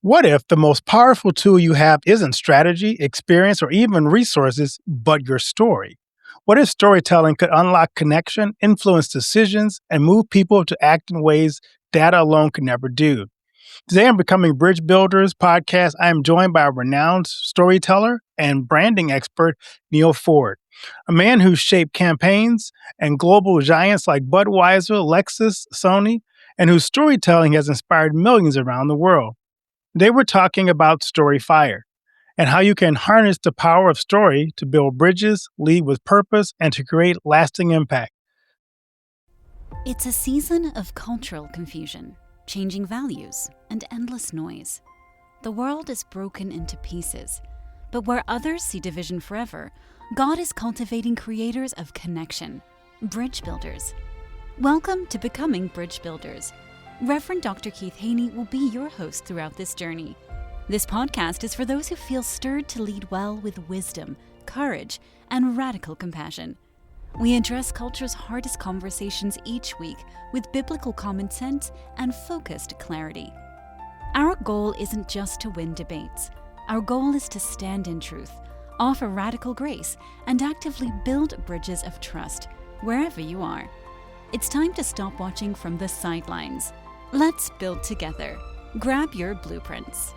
What if the most powerful tool you have isn't strategy, experience, or even resources, but your story? What if storytelling could unlock connection, influence decisions, and move people to act in ways data alone could never do? Today on Becoming Bridge Builders podcast, I am joined by a renowned storyteller and branding expert, Neil Ford, a man who shaped campaigns and global giants like Budweiser, Lexus, Sony, and whose storytelling has inspired millions around the world. They were talking about story fire and how you can harness the power of story to build bridges, lead with purpose, and to create lasting impact. It's a season of cultural confusion, changing values, and endless noise. The world is broken into pieces, but where others see division forever, God is cultivating creators of connection, bridge builders. Welcome to Becoming Bridge Builders. Reverend Dr. Keith Haney will be your host throughout this journey. This podcast is for those who feel stirred to lead well with wisdom, courage, and radical compassion. We address culture's hardest conversations each week with biblical common sense and focused clarity. Our goal isn't just to win debates. Our goal is to stand in truth, offer radical grace, and actively build bridges of trust wherever you are. It's time to stop watching from the sidelines. Let's build together. Grab your blueprints.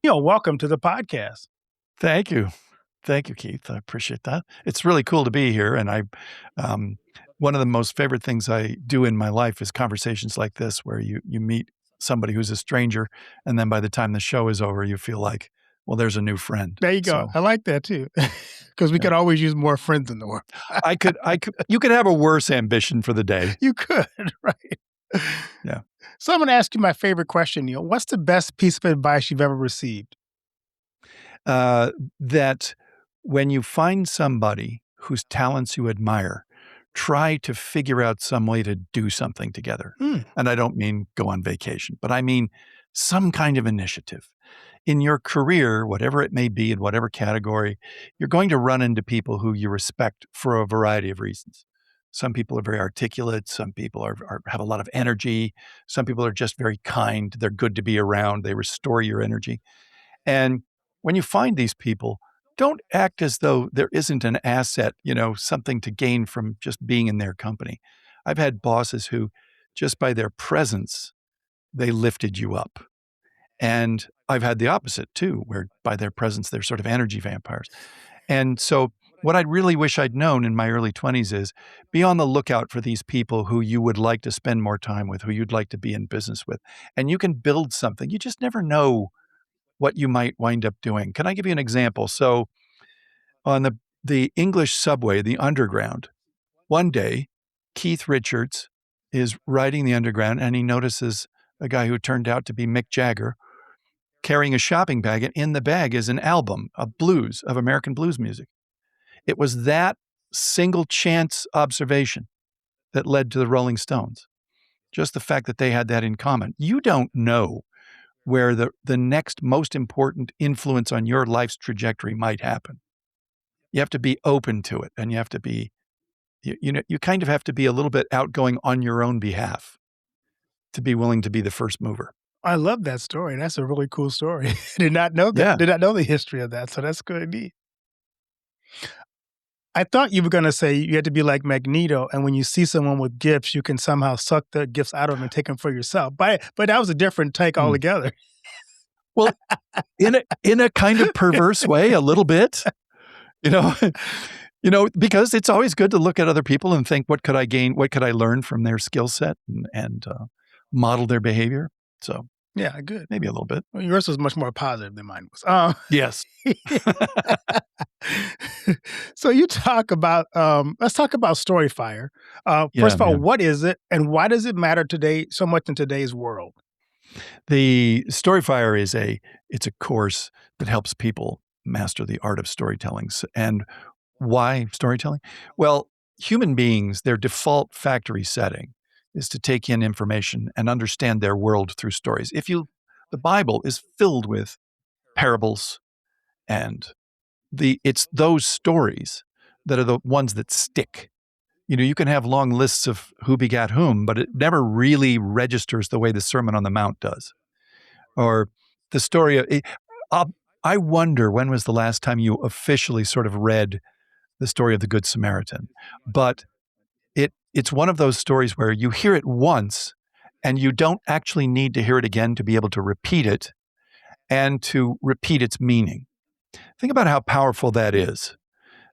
Neil, welcome to the podcast. Thank you. Thank you, Keith. I appreciate that. It's really cool to be here. And one of the most favorite things I do in my life is conversations like this, where you meet somebody who's a stranger. And then by the time the show is over, you feel like, well, there's a new friend. There you go. So, I like that too, because we could always use more friends in the world. you could have a worse ambition for the day. You could, right? Yeah. So I'm going to ask you my favorite question, Neil. What's the best piece of advice you've ever received? That when you find somebody whose talents you admire, try to figure out some way to do something together. And I don't mean go on vacation, but I mean some kind of initiative. In your career, whatever it may be, in whatever category, you're going to run into people who you respect for a variety of reasons. Some people are very articulate. Some people have a lot of energy. Some people are just very kind. They're good to be around. They restore your energy. And when you find these people, don't act as though there isn't an asset, something to gain from just being in their company. I've had bosses who, just by their presence, they lifted you up. And I've had the opposite too, where by their presence, they're sort of energy vampires. And so what I really wish I'd known in my early 20s is be on the lookout for these people who you would like to spend more time with, who you'd like to be in business with. And you can build something. You just never know what you might wind up doing. Can I give you an example? So on the English subway, the Underground, one day, Keith Richards is riding the Underground and he notices a guy who turned out to be Mick Jagger carrying a shopping bag, and in the bag is an album of American blues music. It was that single chance observation that led to the Rolling Stones. Just the fact that they had that in common. You don't know where the next most important influence on your life's trajectory might happen. You have to be open to it, and you have to be, you kind of have to be a little bit outgoing on your own behalf to be willing to be the first mover. I love that story. That's a really cool story. Did not know that. Yeah. Did not know the history of that. So that's good indeed. I thought you were going to say you had to be like Magneto, and when you see someone with gifts, you can somehow suck the gifts out of them and take them for yourself. But that was a different take altogether. Well, in a kind of perverse way, a little bit, because it's always good to look at other people and think, what could I gain? What could I learn from their skill set and model their behavior? So yeah, good. Maybe a little bit. Well, yours was much more positive than mine was. Yes. So you talk about, let's talk about story fire. First of all, what is it and why does it matter today so much in today's world? The story fire it's a course that helps people master the art of storytelling. And why storytelling? Well, human beings, their default factory setting is to take in information and understand their world through stories. The Bible is filled with parables, and it's those stories that are the ones that stick. You can have long lists of who begat whom, but it never really registers the way the Sermon on the Mount does. Or the story of, I wonder when was the last time you officially sort of read the story of the Good Samaritan. But it's one of those stories where you hear it once and you don't actually need to hear it again to be able to repeat it and to repeat its meaning. Think about how powerful that is,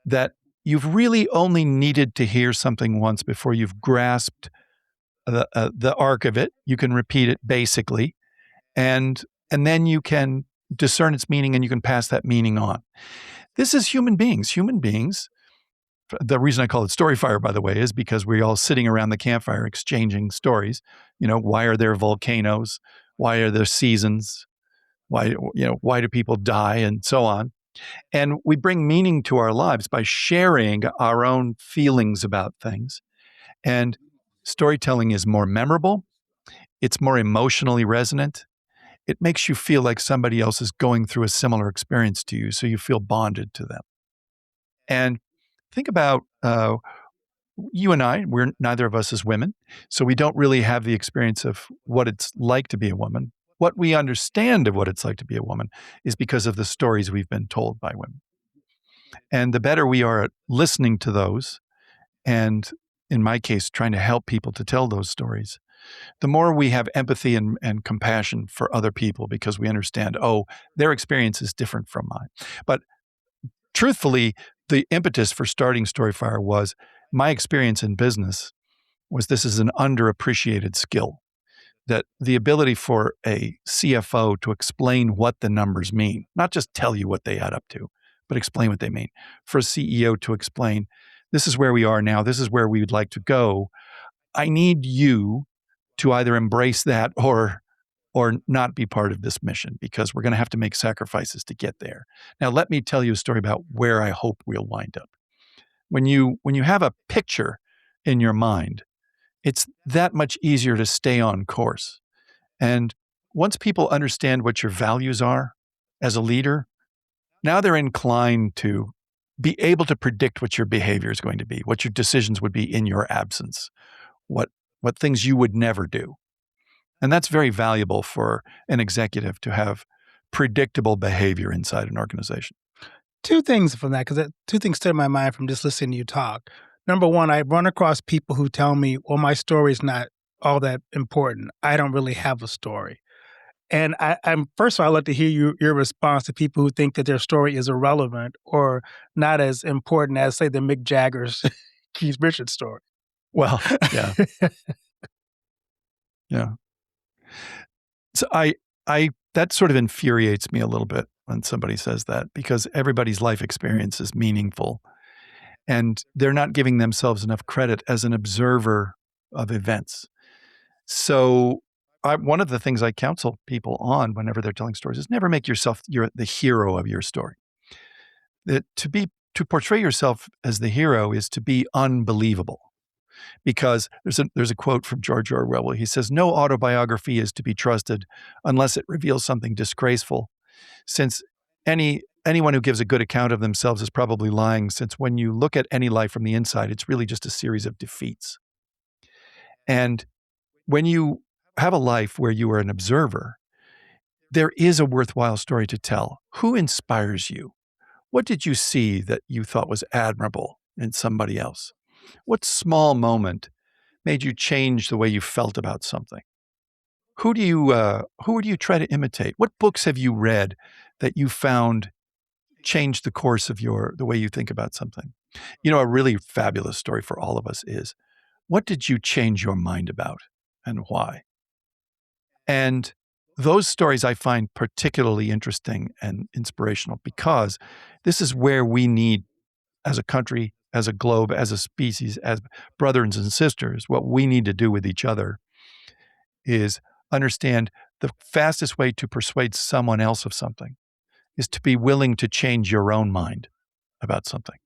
that you've really only needed to hear something once before you've grasped the arc of it. You can repeat it basically, and then you can discern its meaning and you can pass that meaning on. This is human beings. Human beings, the reason I call it Story Fire, by the way, is because we're all sitting around the campfire exchanging stories. Why are there volcanoes? Why are there seasons? Why do people die, and so on? And we bring meaning to our lives by sharing our own feelings about things. And storytelling is more memorable. It's more emotionally resonant. It makes you feel like somebody else is going through a similar experience to you, so you feel bonded to them. And think about you and I, neither of us is women, so we don't really have the experience of what it's like to be a woman. What we understand of what it's like to be a woman is because of the stories we've been told by women. And the better we are at listening to those, and in my case, trying to help people to tell those stories, the more we have empathy and compassion for other people because we understand, their experience is different from mine. But truthfully, the impetus for starting Storyfire was my experience in business was this is an underappreciated skill, that the ability for a CFO to explain what the numbers mean, not just tell you what they add up to, but explain what they mean. For a CEO to explain, this is where we are now, this is where we would like to go. I need you to either embrace that or not be part of this mission, because we're going to have to make sacrifices to get there. Now, let me tell you a story about where I hope we'll wind up. When you have a picture in your mind, it's that much easier to stay on course. And once people understand what your values are as a leader, now they're inclined to be able to predict what your behavior is going to be, what your decisions would be in your absence, what things you would never do. And that's very valuable for an executive to have predictable behavior inside an organization. Two things from that, because two things stood in my mind from just listening to you talk. Number one, I run across people who tell me, well, my story is not all that important. I don't really have a story. And I'm first of all, I'd like to hear your response to people who think that their story is irrelevant or not as important as, say, the Mick Jagger's Keith Richards story. Well, yeah. Yeah. So that sort of infuriates me a little bit when somebody says that, because everybody's life experience is meaningful and they're not giving themselves enough credit as an observer of events. So one of the things I counsel people on whenever they're telling stories is never make yourself the hero of your story. To portray yourself as the hero is to be unbelievable. Because there's a quote from George Orwell. He says, "No autobiography is to be trusted unless it reveals something disgraceful, since anyone who gives a good account of themselves is probably lying, since when you look at any life from the inside, it's really just a series of defeats." And when you have a life where you are an observer, there is a worthwhile story to tell. Who inspires you? What did you see that you thought was admirable in somebody else? What small moment made you change the way you felt about something? Who do you try to imitate? What books have you read that you found changed the course of the way you think about something? A really fabulous story for all of us is, what did you change your mind about and why? And those stories I find particularly interesting and inspirational, because this is where we need, as a country, as a globe, as a species, as brothers and sisters, what we need to do with each other is understand the fastest way to persuade someone else of something is to be willing to change your own mind about something.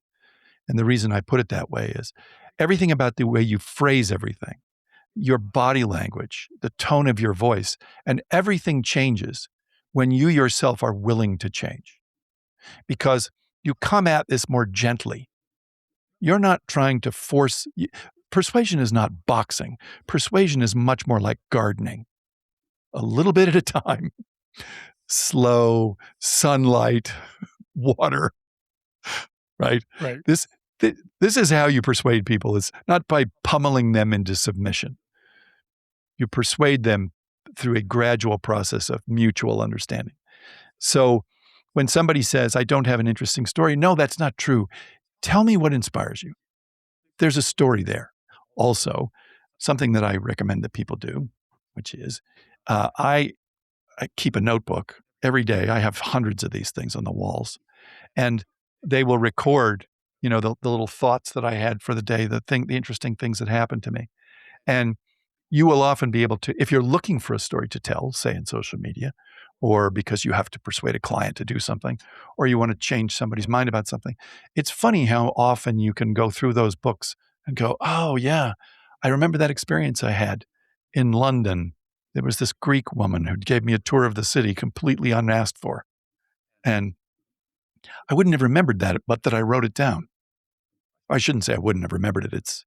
And the reason I put it that way is everything about the way you phrase everything, your body language, the tone of your voice, and everything changes when you yourself are willing to change. Because you come at this more gently. You're not trying to force. Persuasion is not boxing. Persuasion is much more like gardening. A little bit at a time. Slow, sunlight, water, right? Right. This is how you persuade people. It's not by pummeling them into submission. You persuade them through a gradual process of mutual understanding. So when somebody says, I don't have an interesting story, no, that's not true. Tell me what inspires you. There's a story there. Also, something that I recommend that people do, which is I keep a notebook every day. I have hundreds of these things on the walls, and they will record, the little thoughts that I had for the day, the interesting things that happened to me. And you will often be able to, if you're looking for a story to tell, say in social media, or because you have to persuade a client to do something, or you want to change somebody's mind about something, it's funny how often you can go through those books and go, oh yeah, I remember that experience I had in London. There was this Greek woman who gave me a tour of the city completely unasked for. And I wouldn't have remembered that, but that I wrote it down. I shouldn't say I wouldn't have remembered it.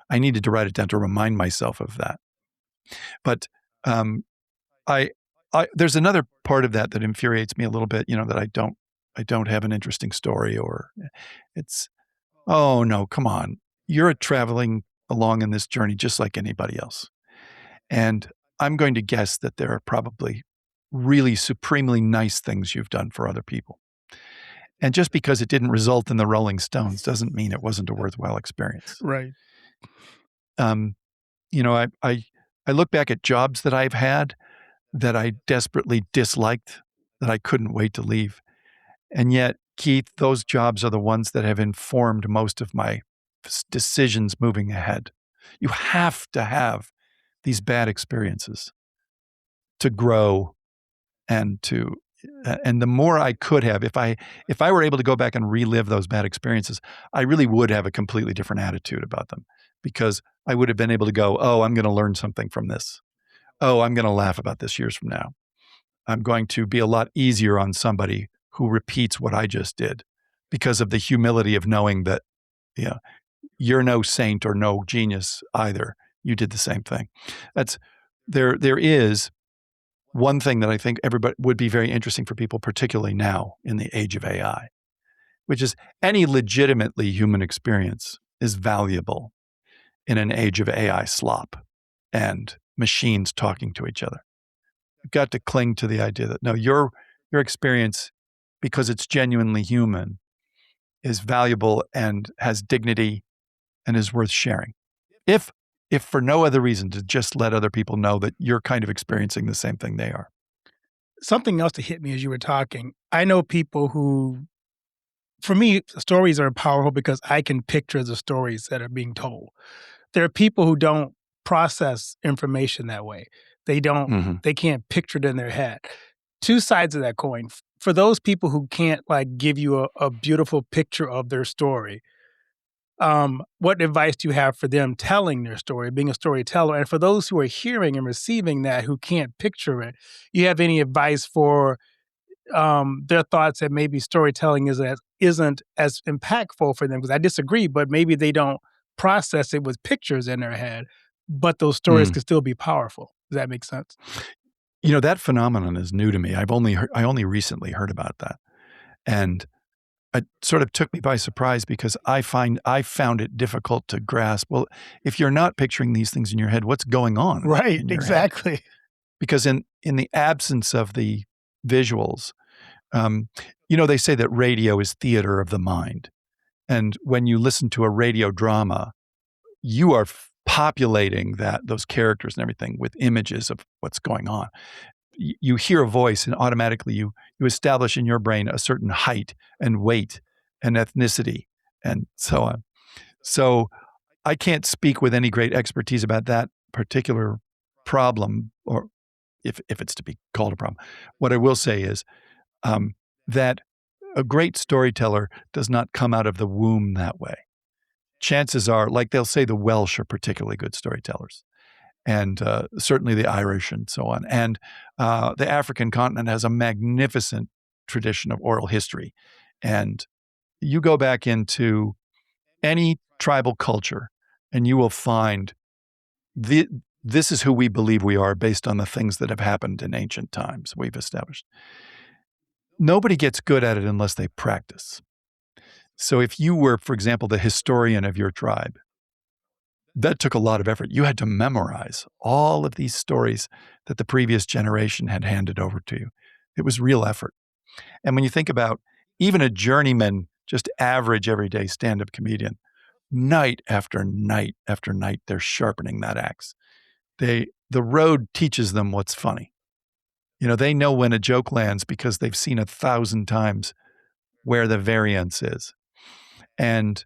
I needed to write it down to remind myself of that. But there's another part of that infuriates me a little bit, that I don't have an interesting story, or it's, oh no, come on. You're traveling along in this journey just like anybody else. And I'm going to guess that there are probably really supremely nice things you've done for other people. And just because it didn't result in the Rolling Stones doesn't mean it wasn't a worthwhile experience. Right. I look back at jobs that I've had that I desperately disliked, that I couldn't wait to leave. And yet, Keith, those jobs are the ones that have informed most of my decisions moving ahead. You have to have these bad experiences to grow and the more I could have, if I were able to go back and relive those bad experiences, I really would have a completely different attitude about them, because I would have been able to go, oh, I'm going to learn something from this. Oh, I'm going to laugh about this years from now. I'm going to be a lot easier on somebody who repeats what I just did, because of the humility of knowing that, you're no saint or no genius either. You did the same thing. There is one thing that I think everybody would be very interesting for people, particularly now in the age of AI, which is any legitimately human experience is valuable in an age of AI slop and machines talking to each other. You've got to cling to the idea that no, your experience, because it's genuinely human, is valuable and has dignity and is worth sharing. If for no other reason, to just let other people know that you're kind of experiencing the same thing they are. Something else that hit me as you were talking, I know people who, for me, stories are powerful because I can picture the stories that are being told. There are people who don't process information that way. They can't picture it in their head. Two sides of that coin. For those people who can't give you a beautiful picture of their story, what advice do you have for them telling their story, being a storyteller? And for those who are hearing and receiving that, who can't picture it, you have any advice for their thoughts that maybe storytelling isn't as impactful for them? Because I disagree, but maybe they don't process it with pictures in their head, but those stories can still be powerful. Does that make sense? That phenomenon is new to me. I only recently heard about that. And it sort of took me by surprise, because I found it difficult to grasp. Well, if you're not picturing these things in your head, what's going on? Right, in your exactly. head? Because in the absence of the visuals, they say that radio is theater of the mind. And when you listen to a radio drama, you are populating those characters and everything with images of what's going on. You hear a voice and automatically you establish in your brain a certain height and weight and ethnicity and so on. So I can't speak with any great expertise about that particular problem, or if it's to be called a problem. What I will say is that a great storyteller does not come out of the womb that way. Chances are, like they'll say, the Welsh are particularly good storytellers, and certainly the Irish and so on. And the African continent has a magnificent tradition of oral history. And you go back into any tribal culture, and you will find this is who we believe we are based on the things that have happened in ancient times we've established. Nobody gets good at it unless they practice. So if you were, for example, the historian of your tribe, that took a lot of effort. You had to memorize all of these stories that the previous generation had handed over to you. It was real effort. And when you think about even a journeyman, just average everyday stand-up comedian, night after night after night, they're sharpening that axe. The road teaches them what's funny. They know when a joke lands because they've seen 1,000 times where the variance is. And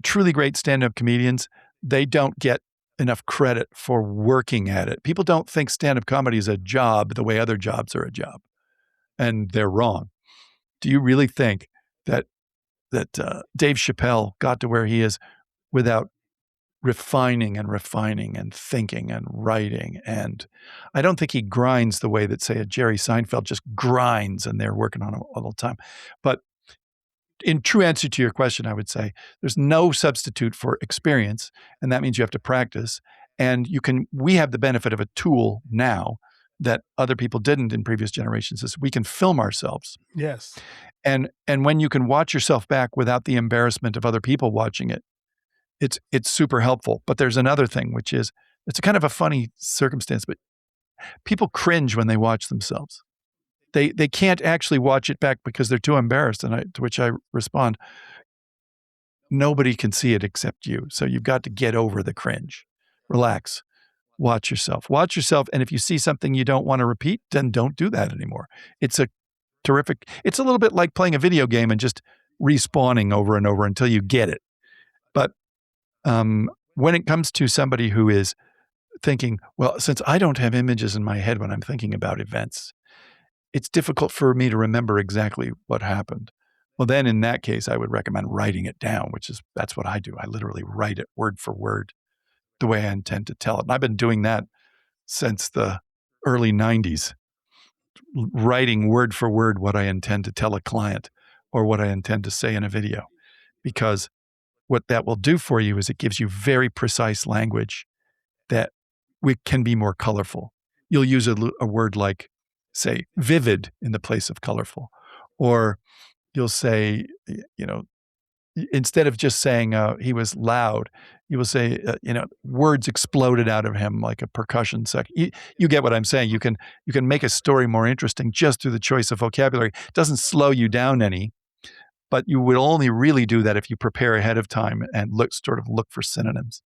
truly great stand-up comedians, they don't get enough credit for working at it. People don't think stand-up comedy is a job the way other jobs are a job. And they're wrong. Do you really think that Dave Chappelle got to where he is without refining and thinking and writing? And I don't think he grinds the way that, say, a Jerry Seinfeld just grinds and they're working on it all the time. But in true answer to your question, I would say there's no substitute for experience, and that means you have to practice. And we have the benefit of a tool now that other people didn't in previous generations, is we can film ourselves. Yes. And when you can watch yourself back without the embarrassment of other people watching it, it's super helpful. But there's another thing, which is, it's a kind of a funny circumstance, but people cringe when they watch themselves. They can't actually watch it back because they're too embarrassed. To which I respond, nobody can see it except you. So you've got to get over the cringe. Relax. Watch yourself. And if you see something you don't want to repeat, then don't do that anymore. It's a little bit like playing a video game and just respawning over and over until you get it. But when it comes to somebody who is thinking, well, since I don't have images in my head when I'm thinking about events, it's difficult for me to remember exactly what happened. Well, then in that case, I would recommend writing it down, that's what I do. I literally write it word for word the way I intend to tell it. And I've been doing that since the early 90s, writing word for word what I intend to tell a client or what I intend to say in a video. Because what that will do for you is it gives you very precise language that can be more colorful. You'll use a word like, say, vivid in the place of colorful. Or you'll say, instead of just saying he was loud, you will say, words exploded out of him like a percussion section. You get what I'm saying. You can make a story more interesting just through the choice of vocabulary. It doesn't slow you down any, but you will only really do that if you prepare ahead of time and look for synonyms.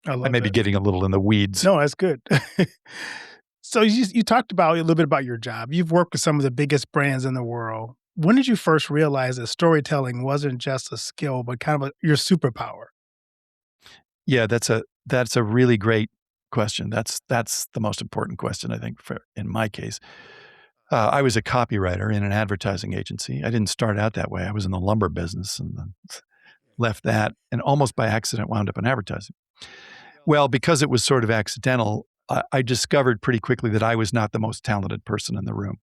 I may be getting a little in the weeds. No, that's good. So you talked a little bit about your job. You've worked with some of the biggest brands in the world. When did you first realize that storytelling wasn't just a skill, but kind of your superpower? Yeah, that's a really great question. That's the most important question, I think, in my case. I was a copywriter in an advertising agency. I didn't start out that way. I was in the lumber business and then left that, and almost by accident wound up in advertising. Well, because it was sort of accidental, I discovered pretty quickly that I was not the most talented person in the room.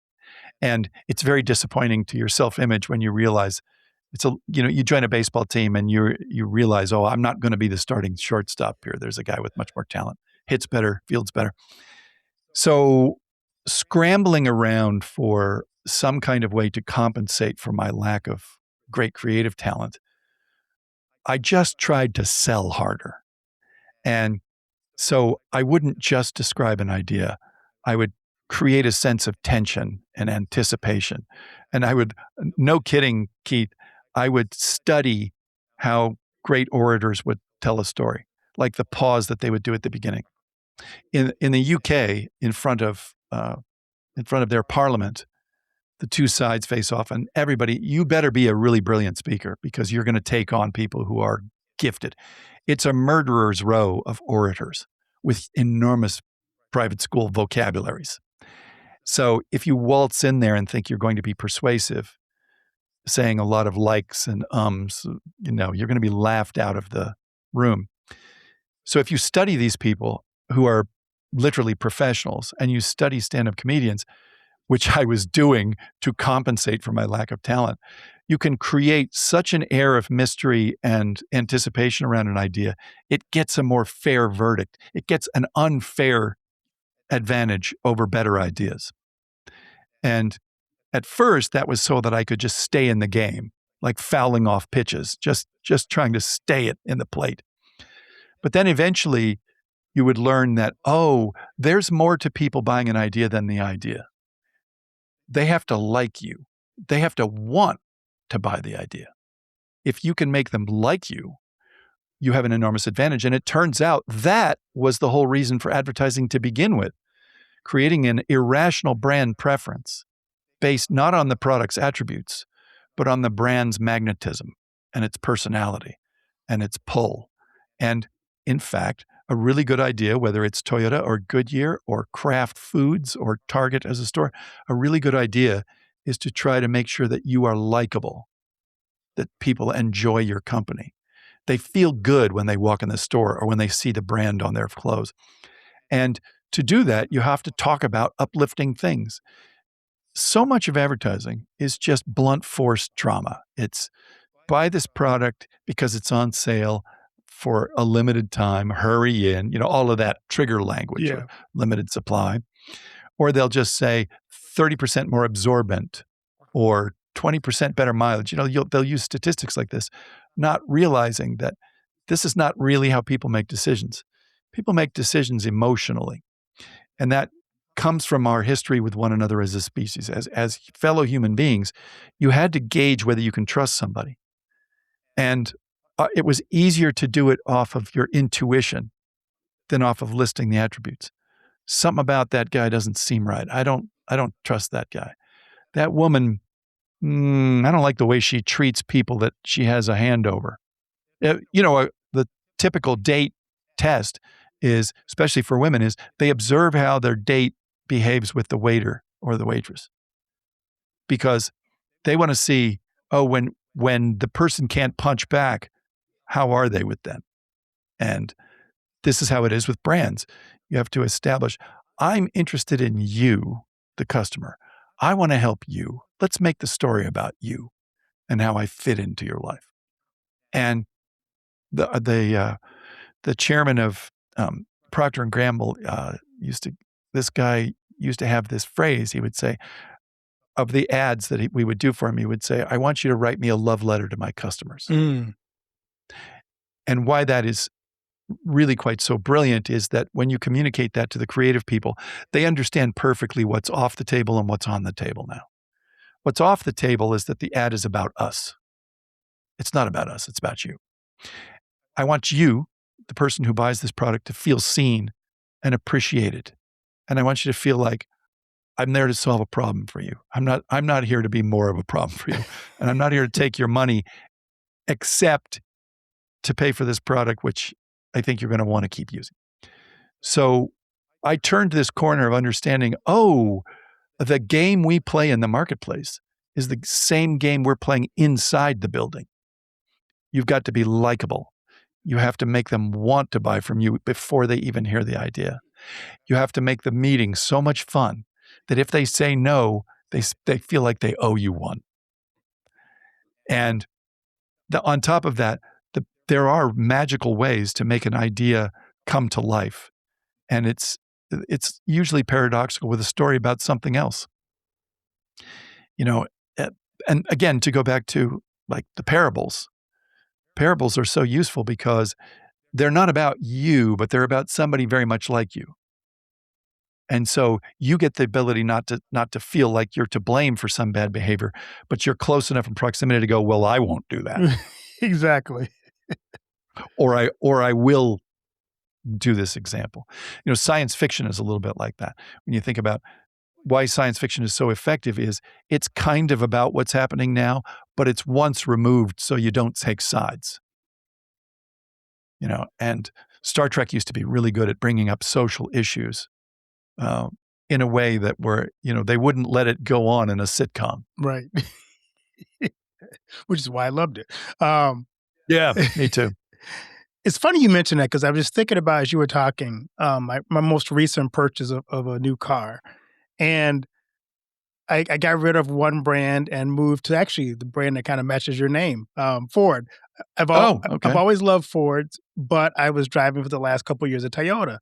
And it's very disappointing to your self-image when you realize you join a baseball team and you realize, oh, I'm not going to be the starting shortstop here. There's a guy with much more talent, hits better, fields better. So scrambling around for some kind of way to compensate for my lack of great creative talent, I just tried to sell harder. And so I wouldn't just describe an idea. I would create a sense of tension and anticipation. And I would, no kidding, Keith, I would study how great orators would tell a story, like the pause that they would do at the beginning. In the UK, in front of their parliament, the two sides face off, and everybody, you better be a really brilliant speaker because you're going to take on people who are gifted. It's a murderer's row of orators with enormous private school vocabularies. So if you waltz in there and think you're going to be persuasive, saying a lot of likes and ums, you're going to be laughed out of the room. So if you study these people who are literally professionals and you study stand-up comedians, which I was doing to compensate for my lack of talent, you can create such an air of mystery and anticipation around an idea, it gets a more fair verdict. It gets an unfair advantage over better ideas. And at first, that was so that I could just stay in the game, like fouling off pitches, just trying to stay it in the plate. But then eventually, you would learn that, oh, there's more to people buying an idea than the idea. They have to like you. They have to want to buy the idea. If you can make them like you, you have an enormous advantage. And it turns out that was the whole reason for advertising to begin with, creating an irrational brand preference based not on the product's attributes, but on the brand's magnetism and its personality and its pull. And in fact, a really good idea, whether it's Toyota or Goodyear or Kraft Foods or Target as a store, a really good idea is to try to make sure that you are likable, that people enjoy your company. They feel good when they walk in the store or when they see the brand on their clothes. And to do that, you have to talk about uplifting things. So much of advertising is just blunt force drama. It's buy this product because it's on sale for a limited time, hurry in, all of that trigger language, Yeah. limited supply. Or they'll just say 30% more absorbent or 20% better mileage. They'll use statistics like this, not realizing that this is not really how people make decisions. People make decisions emotionally. And that comes from our history with one another as a species. As fellow human beings, you had to gauge whether you can trust somebody. And it was easier to do it off of your intuition than off of listing the attributes. Something about that guy doesn't seem right. I don't trust that guy. That woman, I don't like the way she treats people that she has a hand over. The typical date test is, especially for women, is they observe how their date behaves with the waiter or the waitress. Because they want to see, when the person can't punch back, how are they with them? And this is how it is with brands. You have to establish, I'm interested in you, the customer. I want to help you. Let's make the story about you and how I fit into your life. And the chairman of Procter and Gamble this guy used to have this phrase. He would say, of the ads that we would do for him, he would say, I want you to write me a love letter to my customers. Mm. And why that is really quite so brilliant is that when you communicate that to the creative people, they understand perfectly what's off the table and what's on the table now. What's off the table is that the ad is about us. It's not about us, it's about you. I want you, the person who buys this product, to feel seen and appreciated. And I want you to feel like I'm there to solve a problem for you. I'm not here to be more of a problem for you. And I'm not here to take your money except to pay for this product, which I think you're going to want to keep using. So I turned this corner of understanding, the game we play in the marketplace is the same game we're playing inside the building. You've got to be likable. You have to make them want to buy from you before they even hear the idea. You have to make the meeting so much fun that if they say no, they feel like they owe you one. And on top of that, there are magical ways to make an idea come to life. And it's usually paradoxical with a story about something else. And again, to go back to like the parables are so useful because they're not about you, but they're about somebody very much like you. And so you get the ability not to feel like you're to blame for some bad behavior, but you're close enough in proximity to go, well, I won't do that. Exactly. or I will do this example. Science fiction is a little bit like that. When you think about why science fiction is so effective, is it's kind of about what's happening now, but it's once removed so you don't take sides. And Star Trek used to be really good at bringing up social issues in a way that where, they wouldn't let it go on in a sitcom. Right. Which is why I loved it. Yeah, me too. It's funny you mentioned that because I was just thinking about, as you were talking, my most recent purchase of a new car. And I got rid of one brand and moved to actually the brand that kind of matches your name, Ford. Oh, I've okay. always loved Fords, but I was driving for the last couple of years a Toyota.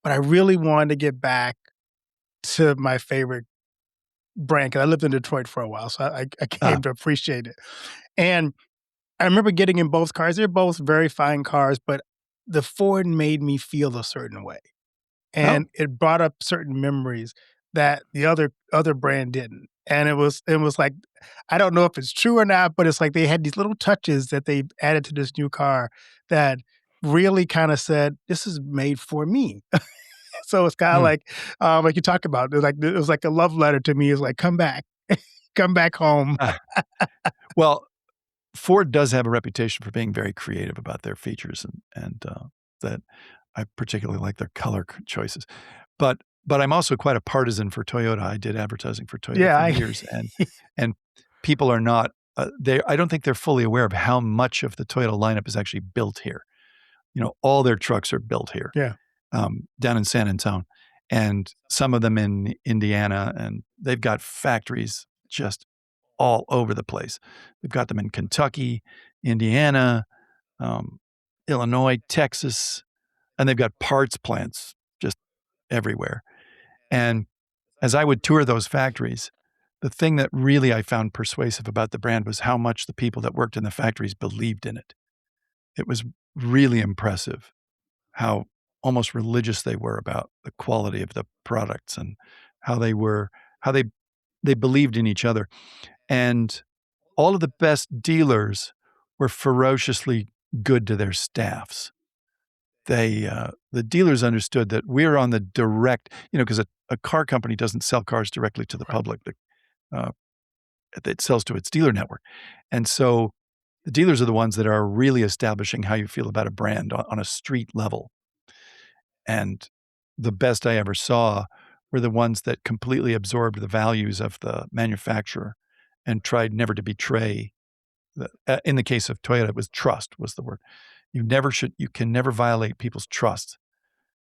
But I really wanted to get back to my favorite brand because I lived in Detroit for a while, so I Ah, came to appreciate it. And I remember getting in both cars. They're both very fine cars, but the Ford made me feel a certain way, oh, and it brought up certain memories that the other brand didn't. And it was like, I don't know if it's true or not, but it's like they had these little touches that they added to this new car that really kind of said, "This is made for me." So it's kinda hmm. like you talk about, it was like a love letter to me. It's like, "Come back. Come back home." Ah. Well, Ford does have a reputation for being very creative about their features and that I particularly like their color choices. But I'm also quite a partisan for Toyota. I did advertising for Toyota Yeah, for I years, and people are not, they I don't think they're fully aware of how much of the Toyota lineup is actually built here. All their trucks are built here, Yeah. down in San Antone, and some of them in Indiana, and they've got factories just all over the place. They've got them in Kentucky, Indiana, um, Illinois, Texas, and they've got parts plants just everywhere. And as I would tour those factories, the thing that really I found persuasive about the brand was how much the people that worked in the factories believed in it. It was really impressive how almost religious they were about the quality of the products and how they were how they believed in each other. And all of the best dealers were ferociously good to their staffs. The dealers understood that we're on the direct, because a car company doesn't sell cars directly to the Right. public. Uh, it sells to its dealer network. And so the dealers are the ones that are really establishing how you feel about a brand on a street level. And the best I ever saw were the ones that completely absorbed the values of the manufacturer and tried never to betray. In the case of Toyota, it was trust was the word. You can never violate people's trust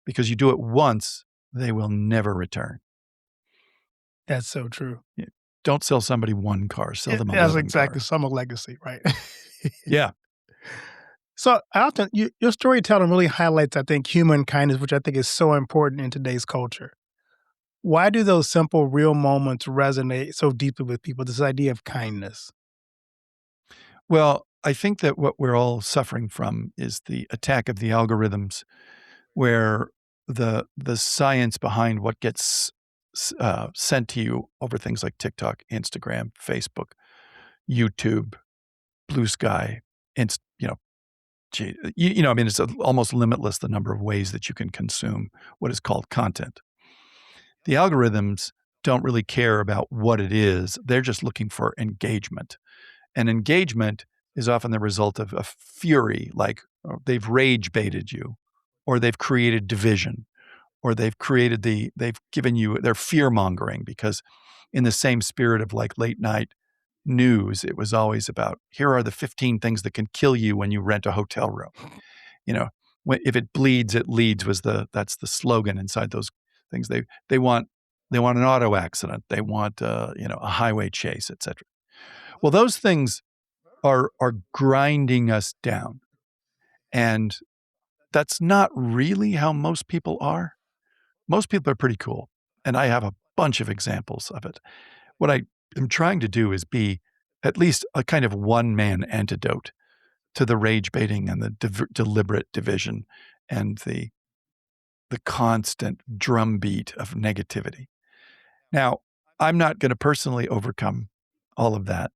because you do it once, they will never return. That's so true. Yeah. Don't sell somebody one car, sell them That's 11 exactly cars. summer legacy, right? Yeah. So, I often your storytelling really highlights, I think, human kindness, which I think is so important in today's culture. Why do those simple, real moments resonate so deeply with people, this idea of kindness? Well, I think that what we're all suffering from is the attack of the algorithms where the science behind what gets sent to you over things like TikTok, Instagram, Facebook, YouTube, Blue Sky, Inst gee, I mean, it's almost limitless the number of ways that you can consume what is called content. The algorithms don't really care about what it is. They're just looking for engagement. And engagement is often the result of a fury, like they've rage baited you, or they've created division, or they've given you, they're fear mongering because in the same spirit of like late night news, it was always about here are the 15 things that can kill you when you rent a hotel room. You know, if it bleeds, it leads that's the slogan inside those things. They want an auto accident. They want a highway chase, etc. Well, those things are grinding us down, and that's not really how most people are. Most people are pretty cool, and I have a bunch of examples of it. What I am trying to do is be at least a kind of one-man antidote to the rage baiting and the deliberate division and the constant drumbeat of negativity. Now, I'm not gonna personally overcome all of that,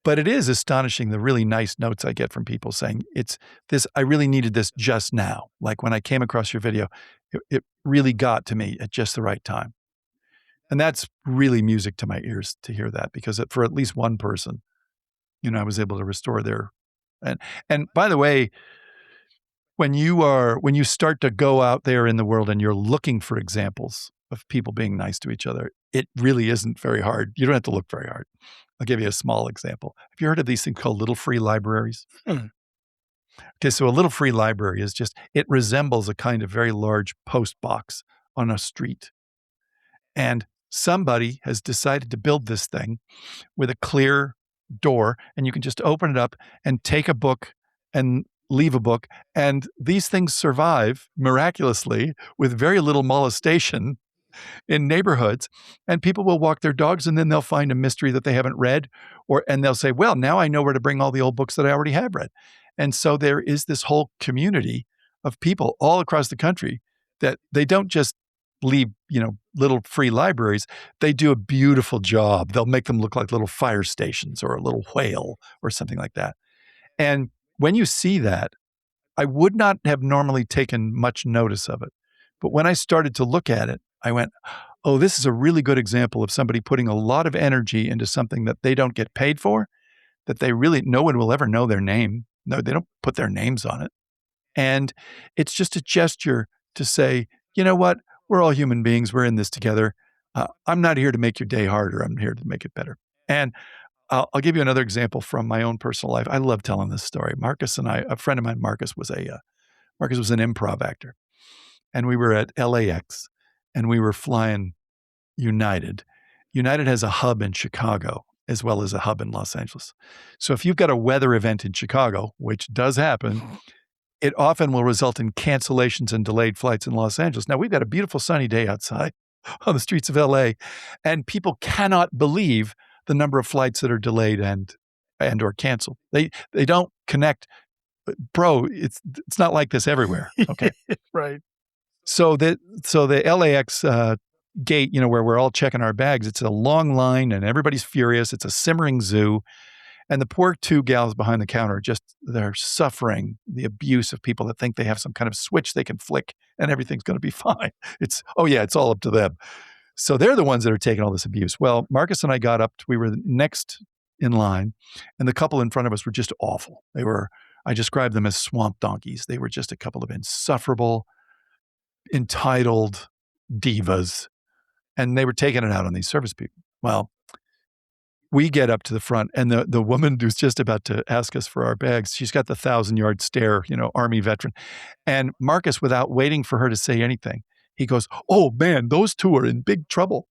but it is astonishing the really nice notes I get from people saying, "It's this I really needed this just now." Like, when I came across your video, it really got to me at just the right time. And that's really music to my ears to hear that because for at least one person, I was able to restore their and and by the way, when you start to go out there in the world and you're looking for examples of people being nice to each other, it really isn't very hard. You don't have to look very hard. I'll give you a small example. Have you heard of these things called little free libraries? Hmm. Okay, so a little free library is just it resembles a kind of very large post box on a street. And somebody has decided to build this thing with a clear door, and you can just open it up and take a book and leave a book. And these things survive miraculously with very little molestation in neighborhoods, and people will walk their dogs and then they'll find a mystery that they haven't read, and they'll say, well, now I know where to bring all the old books that I already have read. And so there is this whole community of people all across the country that they don't just leave, little free libraries. They do a beautiful job. They'll make them look like little fire stations or a little whale or something like that. And when you see that, I would not have normally taken much notice of it. But when I started to look at it, I went, oh, this is a really good example of somebody putting a lot of energy into something that they don't get paid for, that no one will ever know their name. No, they don't put their names on it. And it's just a gesture to say, you know what? We're all human beings. We're in this together. I'm not here to make your day harder. I'm here to make it better. And I'll give you another example from my own personal life. I love telling this story. Marcus and I, a friend of mine, Marcus was an improv actor. And we were at LAX and we were flying United. United has a hub in Chicago as well as a hub in Los Angeles. So if you've got a weather event in Chicago, which does happen, it often will result in cancellations and delayed flights in Los Angeles. Now, we've got a beautiful sunny day outside on the streets of LA, and people cannot believe the number of flights that are delayed and or canceled. They don't connect. Bro, it's not like this everywhere. Okay. Right. So the LAX gate, where we're all checking our bags, it's a long line and everybody's furious. It's a simmering zoo. And the poor two gals behind the counter, they're suffering the abuse of people that think they have some kind of switch they can flick and everything's going to be fine. It's all up to them. So they're the ones that are taking all this abuse. Well, Marcus and I got up, we were next in line, and the couple in front of us were just awful. I described them as swamp donkeys. They were just a couple of insufferable, entitled divas, and they were taking it out on these service people. Well, we get up to the front, and the woman who's just about to ask us for our bags, she's got the 1,000-yard stare, Army veteran. And Marcus, without waiting for her to say anything, he goes, oh man, those two are in big trouble.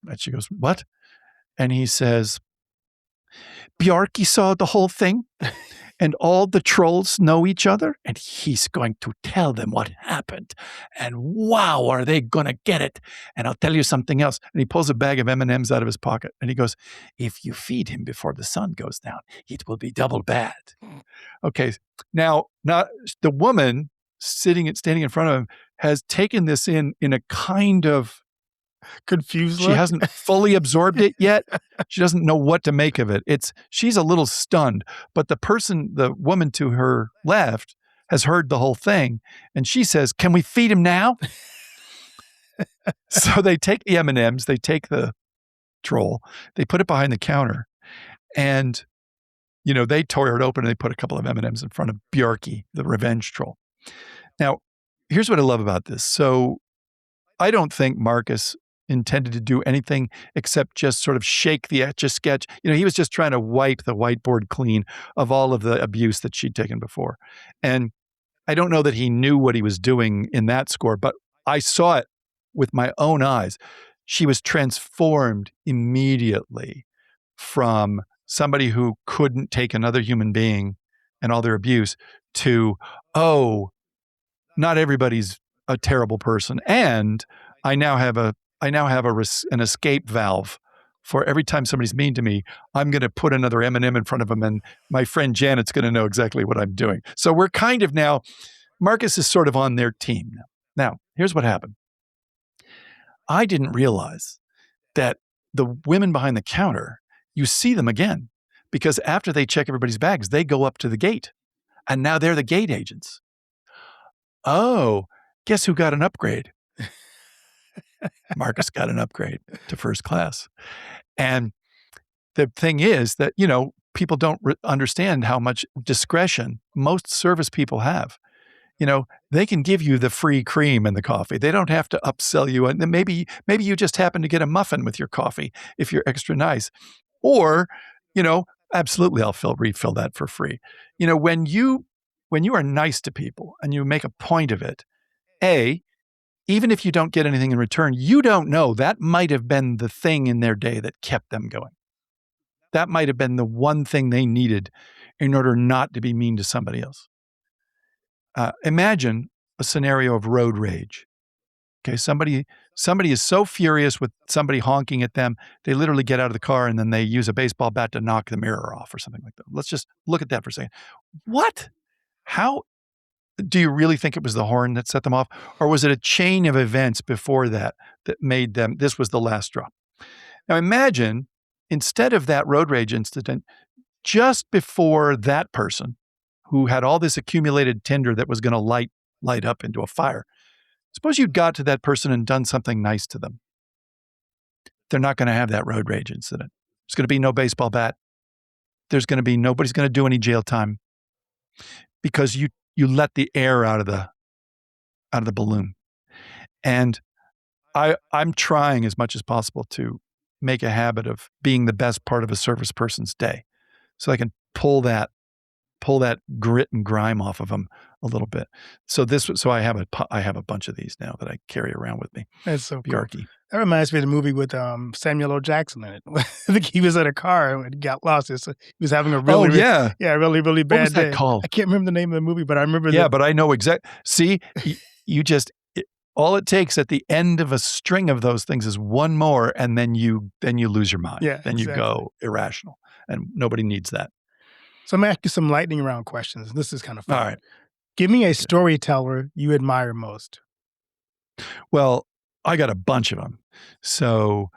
And she goes, what? And he says, Bjarki saw the whole thing, and all the trolls know each other, and he's going to tell them what happened. And wow, are they going to get it? And I'll tell you something else. And he pulls a bag of M&Ms out of his pocket, and he goes, if you feed him before the sun goes down, it will be double bad. Okay, now the woman standing in front of him has taken this in a kind of confused she look? hasn't fully absorbed it yet. She doesn't know what to make of it. She's a little stunned, but the woman to her left has heard the whole thing, and she says, can we feed him now? So they take the M&Ms, they take the troll, they put it behind the counter, and they tore it open and they put a couple of M&Ms in front of Bjarki, the revenge troll. Now, here's what I love about this. So I don't think Marcus intended to do anything except just sort of shake the Etch-a-Sketch. He was just trying to wipe the whiteboard clean of all of the abuse that she'd taken before. And I don't know that he knew what he was doing in that score, but I saw it with my own eyes. She was transformed immediately from somebody who couldn't take another human being and all their abuse to, oh, not everybody's a terrible person. And I now have an escape valve for every time somebody's mean to me. I'm going to put another M&M in front of them, and my friend Janet's going to know exactly what I'm doing. So we're kind of now, Marcus is sort of on their team now. Now, here's what happened. I didn't realize that the women behind the counter, you see them again, because after they check everybody's bags, they go up to the gate, and now they're the gate agents. Oh, guess who got an upgrade? Marcus got an upgrade to first class. And the thing is that, people don't understand how much discretion most service people have. They can give you the free cream in the coffee. They don't have to upsell you. And then maybe you just happen to get a muffin with your coffee if you're extra nice. Or, absolutely, I'll refill that for free. When you are nice to people and you make a point of it, even if you don't get anything in return, you don't know. That might have been the thing in their day that kept them going. That might have been the one thing they needed in order not to be mean to somebody else. Imagine a scenario of road rage. Okay, somebody is so furious with somebody honking at them, they literally get out of the car and then they use a baseball bat to knock the mirror off or something like that. Let's just look at that for a second. What? How do you really think it was the horn that set them off? Or was it a chain of events before that that made them, this was the last straw? Now imagine, instead of that road rage incident, just before that person who had all this accumulated tinder that was going to light up into a fire, suppose you'd got to that person and done something nice to them. They're not going to have that road rage incident. There's going to be no baseball bat. There's going to be nobody's going to do any jail time because you let the air out of the balloon. And I'm trying as much as possible to make a habit of being the best part of a service person's day, so I can pull that grit and grime off of them a little bit. So I have a bunch of these now that I carry around with me. That's so cool. Bjarky. That reminds me of the movie with Samuel L. Jackson in it. I think he was in a car and got lost. He was having a really, really bad What was that day. called? I can't remember the name of the movie, but I remember. Yeah, but I know exactly. See, all it takes at the end of a string of those things is one more, and then you lose your mind. Yeah, then you go irrational, and nobody needs that. So I'm going to ask you some lightning round questions. This is kind of fun. All right. Give me a storyteller you admire most. Well, I got a bunch of them. So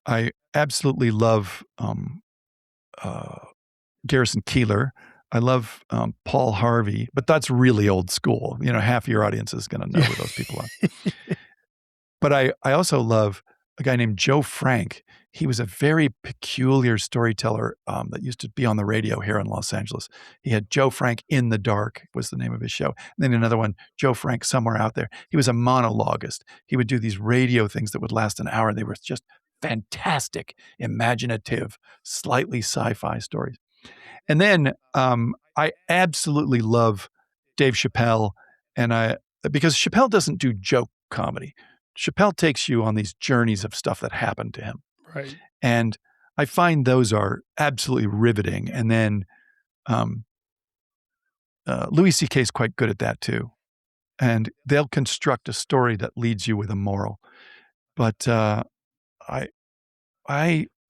I absolutely love Garrison Keillor. I love Paul Harvey, but that's really old school. Half your audience is going to know who those people are. But I also love a guy named Joe Frank. He was a very peculiar storyteller that used to be on the radio here in Los Angeles. He had Joe Frank in the Dark was the name of his show. And then another one, Joe Frank Somewhere Out There. He was a monologuist. He would do these radio things that would last an hour. They were just fantastic, imaginative, slightly sci-fi stories. And then I absolutely love Dave Chappelle, because Chappelle doesn't do joke comedy. Chappelle takes you on these journeys of stuff that happened to him. Right. And I find those are absolutely riveting. And then Louis C.K. is quite good at that too. And they'll construct a story that leads you with a moral. But I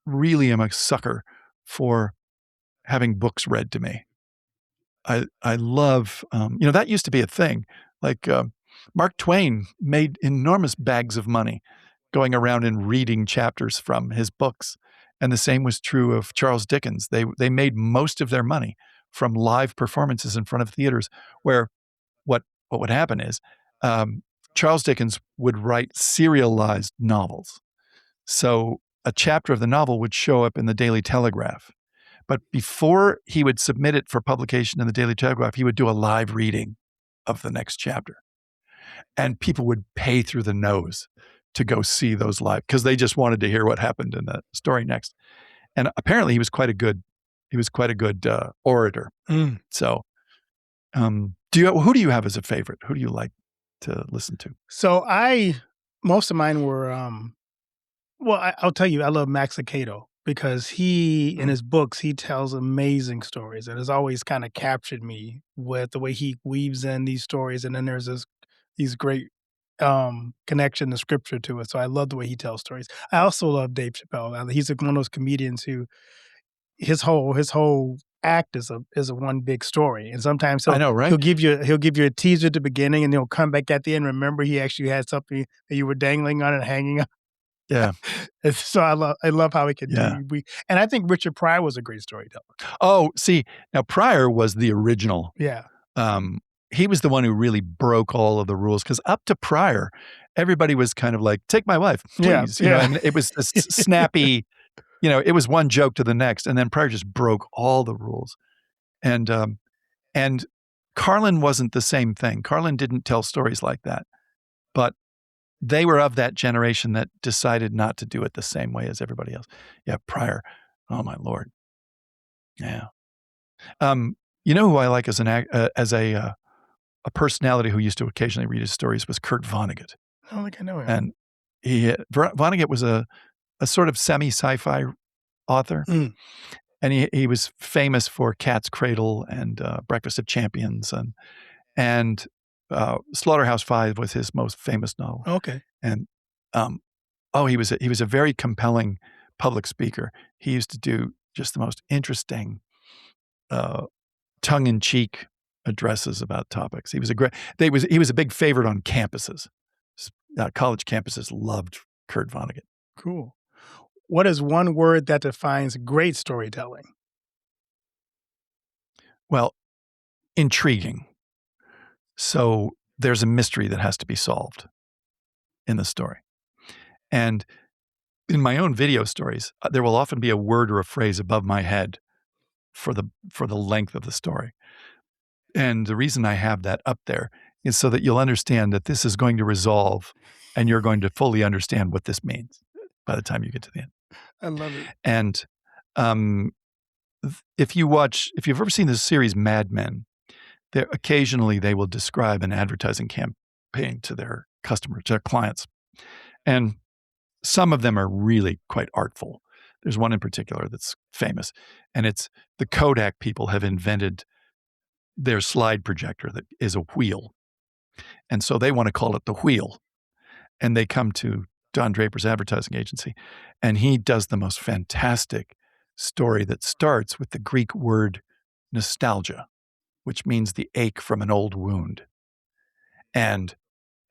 really am a sucker for having books read to me. I love, that used to be a thing. Like Mark Twain made enormous bags of money going around and reading chapters from his books. And the same was true of Charles Dickens. They made most of their money from live performances in front of theaters, where what would happen is Charles Dickens would write serialized novels. So a chapter of the novel would show up in the Daily Telegraph. But before he would submit it for publication in the Daily Telegraph, he would do a live reading of the next chapter. And people would pay through the nose to go see those live because they just wanted to hear what happened in the story next. And apparently he was quite a good orator. Mm. So who do you have as a favorite? Who do you like to listen to? So most of mine were, I'll tell you, I love Max Lucado because in his books, he tells amazing stories and has always kind of captured me with the way he weaves in these stories. And then there's these great connection to scripture to it. So I love the way he tells stories. I also love Dave Chappelle. He's one of those comedians who his whole act is a one big story. And sometimes I know, right? he'll give you a teaser at the beginning and he'll come back at the end. Remember, he actually had something that you were dangling on and hanging on. Yeah. So I love how he can do. And I think Richard Pryor was a great storyteller. Oh, see, now Pryor was the original. Yeah. He was the one who really broke all of the rules because up to Pryor, everybody was kind of like, take my wife, please. You know, and it was this snappy, it was one joke to the next. And then Pryor just broke all the rules. And Carlin wasn't the same thing. Carlin didn't tell stories like that. But they were of that generation that decided not to do it the same way as everybody else. Yeah, Pryor. Oh my Lord. Yeah. Who I like as a personality who used to occasionally read his stories was Kurt Vonnegut. I don't think I know him. And Vonnegut was a sort of semi-sci-fi author. Mm. And he was famous for Cat's Cradle and Breakfast of Champions, and Slaughterhouse-Five was his most famous novel. Okay. And he was a very compelling public speaker. He used to do just the most interesting, tongue-in-cheek addresses about topics. He was a big favorite on campuses. College campuses loved Kurt Vonnegut. Cool. What is one word that defines great storytelling? Well, intriguing. So there's a mystery that has to be solved in the story. And in my own video stories, there will often be a word or a phrase above my head for the length of the story. And the reason I have that up there is so that you'll understand that this is going to resolve and you're going to fully understand what this means by the time you get to the end. I love it. And if you've ever seen the series Mad Men, occasionally they will describe an advertising campaign to their customers, to their clients. And some of them are really quite artful. There's one in particular that's famous, and it's the Kodak people have invented their slide projector that is a wheel. And so they want to call it the wheel. And they come to Don Draper's advertising agency, and he does the most fantastic story that starts with the Greek word nostalgia, which means the ache from an old wound. And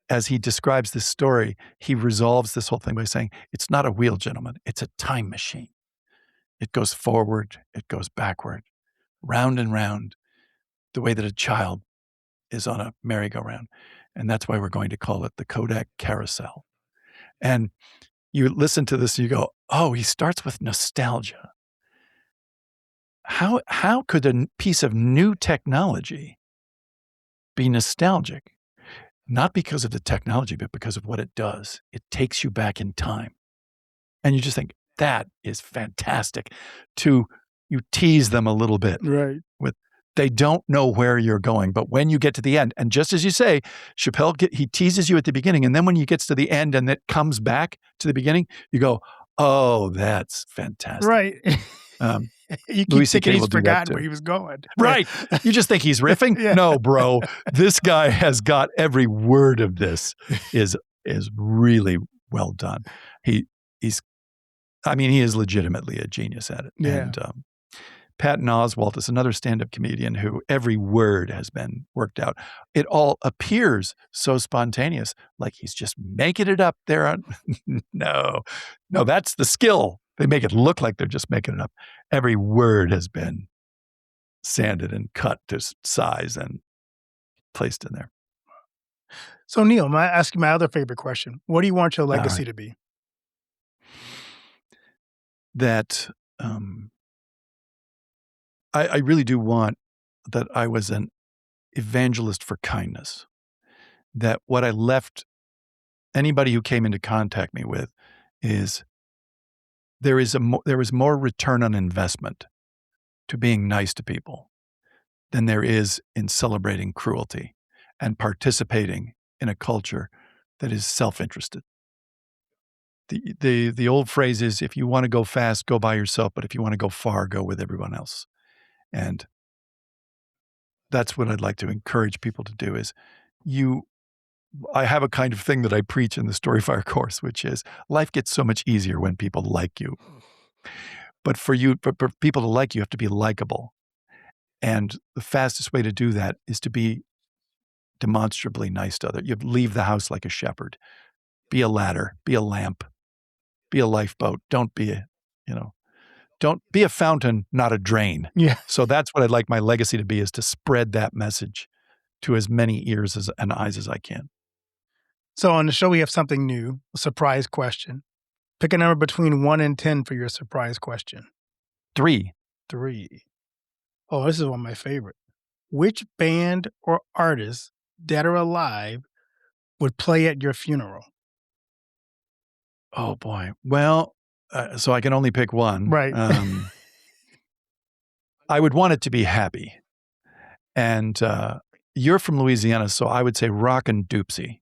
as he describes this story, he resolves this whole thing by saying, it's not a wheel, gentlemen, it's a time machine. It goes forward, it goes backward, round and round, the way that a child is on a merry-go-round. And that's why we're going to call it the Kodak Carousel. And you listen to this and you go, oh, he starts with nostalgia. How could a piece of new technology be nostalgic? Not because of the technology, but because of what it does. It takes you back in time. And you just think, that is fantastic. You tease them a little bit. Right. They don't know where you're going. But when you get to the end, and just as you say, Chappelle, he teases you at the beginning. And then when he gets to the end and it comes back to the beginning, you go, oh, that's fantastic. Right. You keep thinking he's forgotten where he was going. Right. You just think he's riffing? Yeah. No, bro. This guy has got every word of this is really well done. He is legitimately a genius at it. Yeah. And Patton Oswalt is another stand-up comedian who every word has been worked out. It all appears so spontaneous, like he's just making it up there. No, that's the skill. They make it look like they're just making it up. Every word has been sanded and cut to size and placed in there. So, Neil, may I ask you my other favorite question? What do you want your legacy to be? That I really do want that I was an evangelist for kindness. That what I left anybody who came into contact me with is there is more return on investment to being nice to people than there is in celebrating cruelty and participating in a culture that is self-interested. The old phrase is, if you want to go fast, go by yourself, but if you want to go far, go with everyone else. And that's what I'd like to encourage people to do is I have a kind of thing that I preach in the Storyfire course, which is life gets so much easier when people like you. But for people to like you, you have to be likable. And the fastest way to do that is to be demonstrably nice to others. You leave the house like a shepherd. Be a ladder, be a lamp, be a lifeboat. Don't be a fountain, not a drain. Yeah. So that's what I'd like my legacy to be, is to spread that message to as many ears and eyes as I can. So on the show, we have something new, a surprise question. Pick a number between 1 and 10 for your surprise question. 3. 3. Oh, this is one of my favorite. Which band or artist, dead or alive, would play at your funeral? Oh, boy. Well, so I can only pick one. Right. I would want it to be happy. And you're from Louisiana, so I would say Rock and Doopsie.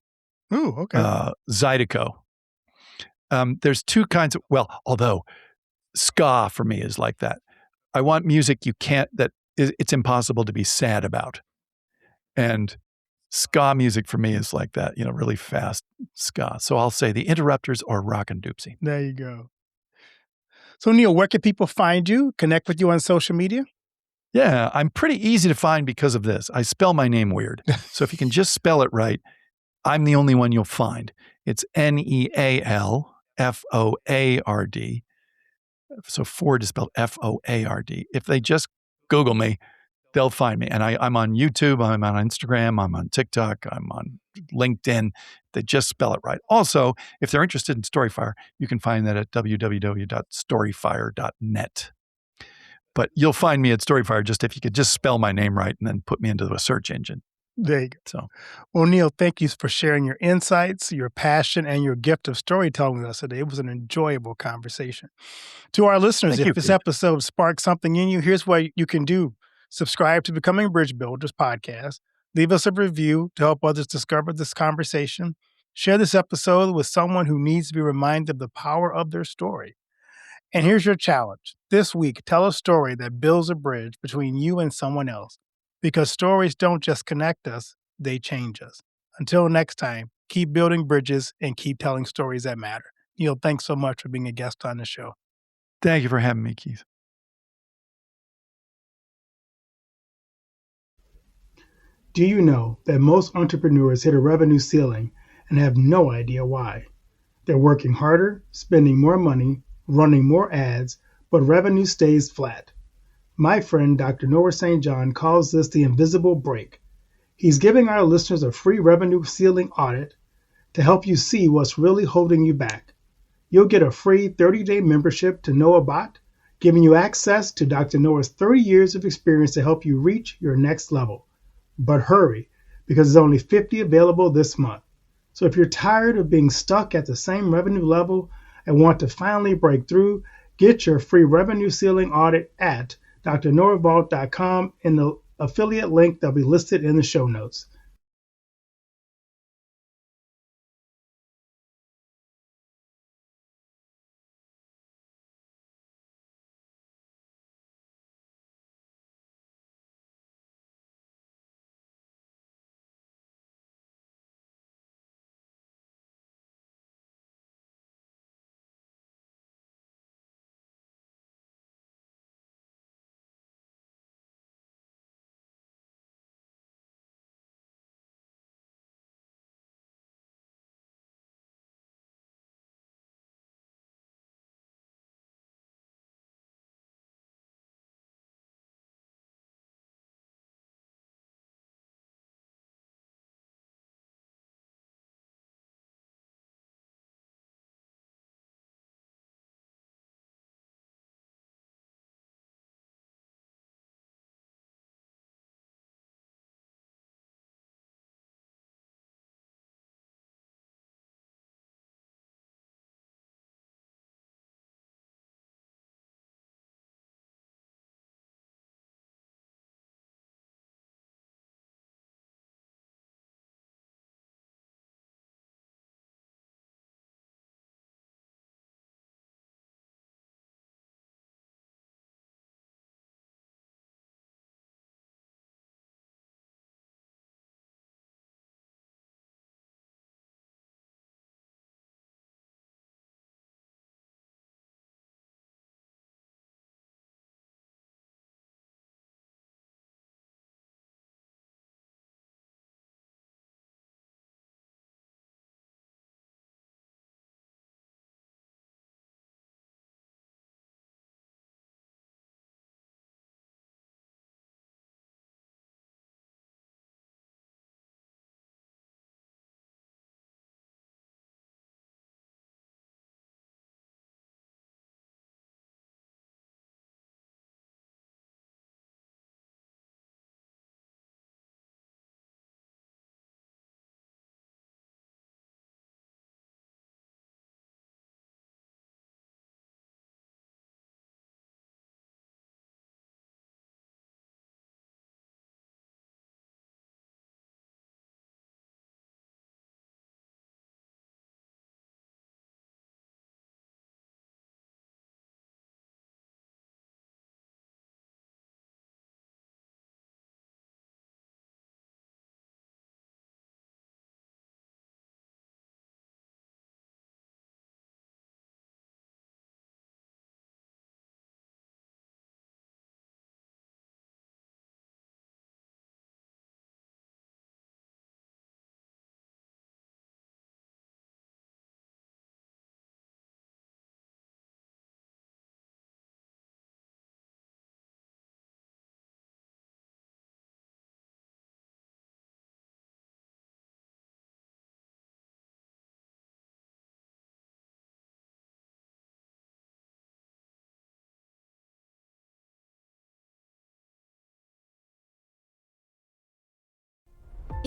Ooh, okay. Zydeco. There's two kinds of, although ska for me is like that. I want music it's impossible to be sad about. And ska music for me is like that, really fast ska. So I'll say the Interrupters or Rock and Doopsie. There you go. So, Neil, where can people find you, connect with you on social media? Yeah, I'm pretty easy to find because of this. I spell my name weird. So if you can just spell it right, I'm the only one you'll find. It's Nealfoard. So Ford is spelled Foard. If they just Google me, they'll find me. And I'm on YouTube, I'm on Instagram, I'm on TikTok, I'm on LinkedIn. They just spell it right. Also, if they're interested in Storyfire, you can find that at www.storyfire.net. But you'll find me at Storyfire just if you could just spell my name right and then put me into a search engine. There you go. So, well, Neil, thank you for sharing your insights, your passion, and your gift of storytelling with us today. It was an enjoyable conversation. To our listeners, thank if you, this Keith. episode sparked something in you, here's what you can do. Subscribe to Becoming Bridge Builders podcast. Leave us a review to help others discover this conversation. Share this episode with someone who needs to be reminded of the power of their story. And here's your challenge. This week, tell a story that builds a bridge between you and someone else. Because stories don't just connect us, they change us. Until next time, keep building bridges and keep telling stories that matter. Neil, thanks so much for being a guest on the show. Thank you for having me, Keith. Do you know that most entrepreneurs hit a revenue ceiling and have no idea why? They're working harder, spending more money, running more ads, but revenue stays flat. My friend Dr. Noah St. John calls this the invisible break. He's giving our listeners a free revenue ceiling audit to help you see what's really holding you back. You'll get a free 30-day membership to NoahBot, giving you access to Dr. Noah's 30 years of experience to help you reach your next level. But hurry, because there's only 50 available this month. So if you're tired of being stuck at the same revenue level and want to finally break through, get your free revenue ceiling audit at drnoahvault.com in the affiliate link that'll be listed in the show notes.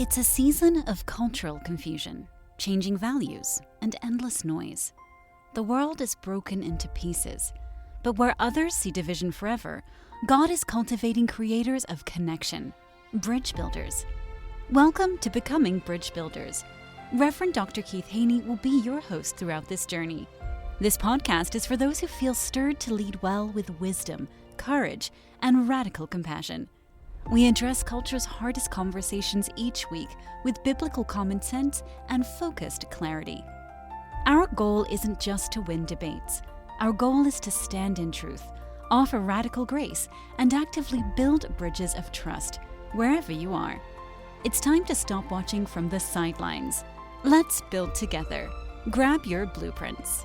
It's a season of cultural confusion, changing values, and endless noise. The world is broken into pieces, but where others see division forever, God is cultivating creators of connection, bridge builders. Welcome to Becoming Bridge Builders. Reverend Dr. Keith Haney will be your host throughout this journey. This podcast is for those who feel stirred to lead well with wisdom, courage, and radical compassion. We address culture's hardest conversations each week with biblical common sense and focused clarity. Our goal isn't just to win debates. Our goal is to stand in truth, offer radical grace, and actively build bridges of trust wherever you are. It's time to stop watching from the sidelines. Let's build together. Grab your blueprints.